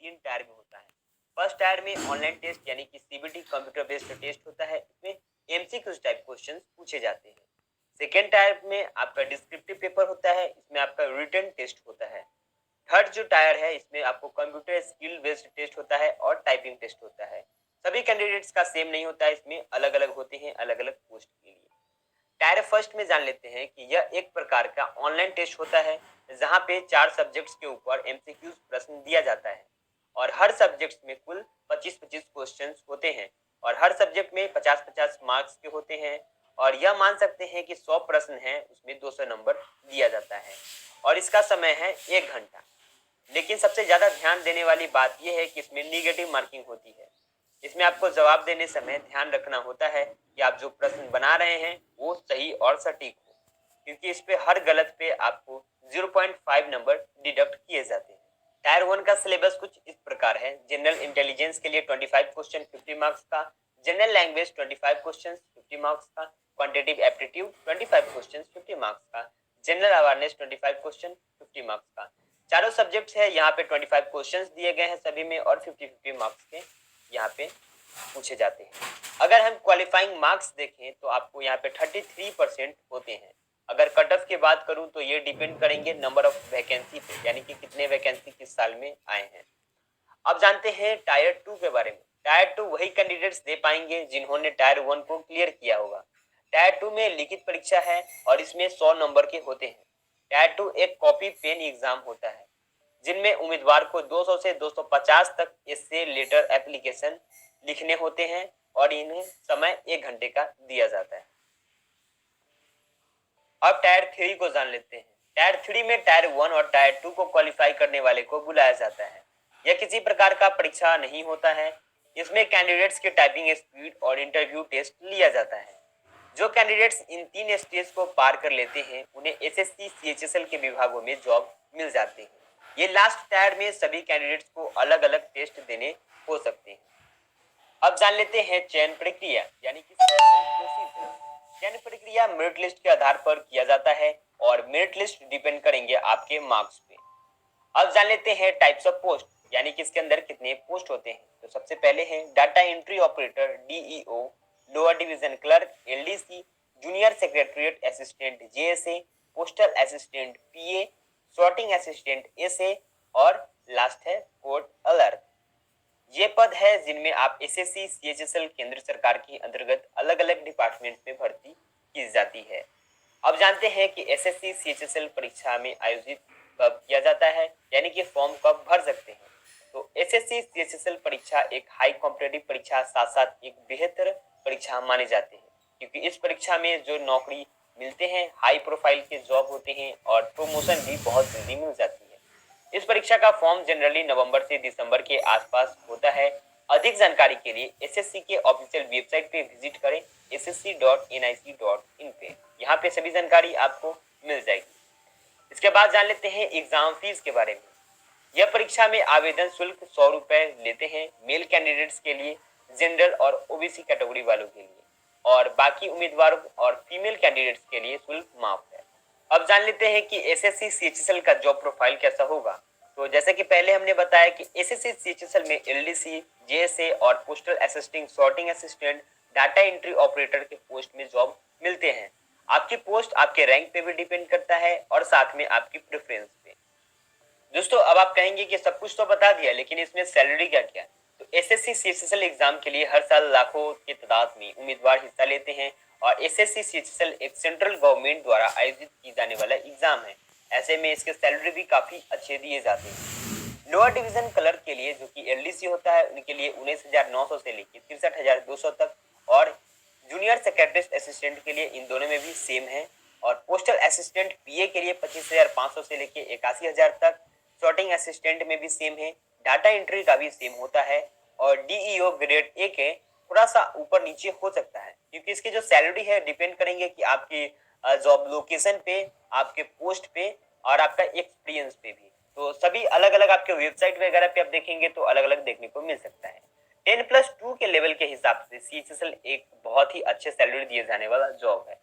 3 tyre में होता है। फर्स्ट टायर में ऑनलाइन टेस्ट यानी कि सीबीटी कंप्यूटर बेस्ड टेस्ट होता है, इसमें एमसीक्यूज टाइप क्वेश्चंस पूछे जाते हैं। सेकेंड टायर में आपका डिस्क्रिप्टिव पेपर होता है, इसमें आपका रिटन टेस्ट होता है। थर्ड जो टायर है इसमें आपको कंप्यूटर स्किल बेस्ड टेस्ट होता है और टाइपिंग टेस्ट होता है। सभी कैंडिडेट्स का सेम नहीं होता है, इसमें अलग अलग होते हैं अलग अलग पोस्ट के लिए। टायर फर्स्ट में जान लेते हैं कि यह एक प्रकार का ऑनलाइन टेस्ट होता है जहां पे 4 सब्जेक्ट्स के ऊपर एमसीक्यूज प्रश्न दिया जाता है और हर सब्जेक्ट में कुल 25-25 क्वेश्चंस होते हैं और हर सब्जेक्ट में 50-50 मार्क्स के होते हैं और यह मान सकते हैं कि 100 प्रश्न हैं उसमें 200 नंबर दिया जाता है और इसका समय है 1 घंटा। लेकिन सबसे ज्यादा ध्यान देने वाली बात यह है कि इसमें निगेटिव मार्किंग होती है। इसमें आपको जवाब देने समय ध्यान रखना होता है कि आप जो प्रश्न बना रहे हैं वो सही और सटीक हो, क्योंकि इस पे हर गलत पे आपको 0.5 नंबर डिडक्ट किए जाते हैं। टायर 1 का सिलेबस कुछ इस प्रकार है। जनरल इंटेलिजेंस के लिए 25 क्वेश्चन 50 मार्क्स का, जनरल लैंग्वेज 25 क्वेश्चन 50 मार्क्स का, क्वांटिटेटिव एप्टीट्यूड 25 क्वेश्चन 50 मार्क्स का, जनरल अवेयरनेस 25 क्वेश्चन 50 मार्क्स का। चारों सब्जेक्ट्स है यहाँ पे 25 क्वेश्चंस दिए गए हैं सभी में और 50-50 मार्क्स के यहाँ पे पूछे जाते हैं। अगर हम क्वालिफाइंग मार्क्स देखें तो आपको यहाँ पे 33% होते हैं। अगर कट ऑफ की बात करूं तो ये डिपेंड करेंगे नंबर ऑफ वैकेंसी पे, यानी कि कितने वैकेंसी किस साल में आए हैं। अब जानते हैं टायर 2 के बारे में। टायर 2 वही कैंडिडेट्स दे पाएंगे जिन्होंने टायर 1 को क्लियर किया होगा। टायर 2 में लिखित परीक्षा है और इसमें 100 नंबर के होते हैं। टायर 2 एक कॉपी पेन एग्जाम होता है जिनमें उम्मीदवार को 200 से 250 तक इससे लेटर एप्लीकेशन लिखने होते हैं और इन्हें समय 1 घंटे का दिया जाता है। अब टायर 3 को जान लेते हैं। टायर 3 में टायर 1 और टायर 2 को क्वालिफाई करने वाले को बुलाया जाता है। यह किसी प्रकार का परीक्षा नहीं होता है, इसमें कैंडिडेट्स के टाइपिंग स्पीड और इंटरव्यू टेस्ट लिया जाता है। जो कैंडिडेट्स इन 3 स्टेज को पार कर लेते हैं उन्हें एसएससी सीएचएसएल के विभागों में जॉब मिल जाती है। ये लास्ट टायर में सभी कैंडिडेट्स को अलग अलग टेस्ट देने हो सकते हैं। अब जान लेते हैं चयन प्रक्रिया यानी कि चयन प्रक्रिया मेरिट लिस्ट के आधार पर किया जाता है और मेरिट लिस्ट डिपेंड करेंगे आपके मार्क्स पे। अब जान लेते हैं टाइप्स ऑफ पोस्ट यानी कि इसके अंदर कितने पोस्ट होते हैं। तो सबसे पहले है data entry operator DEO, lower division clerk LDC, junior secretariat assistant JSA, postal assistant PA, sorting assistant SA और लास्ट है कोड अलर्ट। ये पद है जिनमें आप एसएससी सीएचएसएल केंद्र सरकार के अंतर्गत अलग अलग डिपार्टमेंट में भर्ती की जाती है। अब जानते हैं कि एसएससी सीएचएसएल परीक्षा में आयोजित कब किया जाता है यानी कि फॉर्म कब भर सकते हैं। तो एसएससी सीएचएसएल परीक्षा एक हाई कॉम्पिटिटिव परीक्षा साथ साथ एक बेहतर परीक्षा माने जाते हैं, क्योंकि इस परीक्षा में जो नौकरी मिलते हैं हाई प्रोफाइल के जॉब होते हैं और प्रमोशन भी बहुत जल्दी मिल जाती है। इस परीक्षा का फॉर्म जनरली नवंबर से दिसंबर के आसपास होता है। अधिक जानकारी के लिए एसएससी के ऑफिशियल वेबसाइट पे विजिट करें ssc.nic.in पे, यहाँ पे सभी जानकारी आपको मिल जाएगी। इसके बाद जान लेते हैं एग्जाम फीस के बारे में। यह परीक्षा में आवेदन शुल्क 100 रुपए लेते हैं मेल कैंडिडेट्स के लिए, जनरल और ओबीसी कैटेगरी वालों के लिए, और बाकी उम्मीदवारों और फीमेल कैंडिडेट्स के लिए शुल्क माफ है। अब जान लेते हैं कि एसएससी सीएचएसएल का जॉब प्रोफाइल कैसा होगा। तो जैसे कि पहले हमने बताया कि एसएससी सीएचएसएल में एलडीसी, जेएसए और postal assistant, sorting assistant, data entry operator के पोस्ट में जॉब मिलते हैं। आपकी पोस्ट आपके रैंक पे भी डिपेंड करता है और साथ में आपकी प्रेफरेंस पे। दोस्तों अब आप कहेंगे कि सब कुछ तो बता दिया लेकिन इसमें सैलरी क्या क्या। तो एसएससी सीएचएसएल एग्जाम के लिए हर साल लाखों की तादाद में उम्मीदवार हिस्सा लेते हैं और एसएससी सीएचएसएल एक सेंट्रल गवर्नमेंट द्वारा आयोजित की जाने वाला एग्जाम है। ऐसे में इसके सैलरी भी काफी अच्छे दिए जाते हैं। लोअर डिवीजन क्लर्क के लिए जो कि एलडीसी होता है उनके लिए 19,900 से लेकर 63,200 तक, और जूनियर सेक्रेटरी असिस्टेंट के लिए इन दोनों में भी सेम है, और पोस्टल असिस्टेंट पीए के लिए 25,500 से लेकर 81,000 तक, सॉर्टिंग असिस्टेंट में भी सेम है, डाटा एंट्री का भी सेम होता है, और डीईओ ग्रेड ए के थोड़ा सा ऊपर नीचे हो सकता है, क्योंकि इसकी जो सैलरी है डिपेंड करेंगे कि आपकी जॉब लोकेशन पे, आपके पोस्ट पे और आपका एक्सपीरियंस पे भी। तो सभी अलग अलग आपके वेबसाइट वगैरह पे आप देखेंगे तो अलग अलग देखने को मिल सकता है। 10+2 के लेवल के हिसाब से सीएचएसएल एक बहुत ही अच्छे सैलरी दिए जाने वाला जॉब है।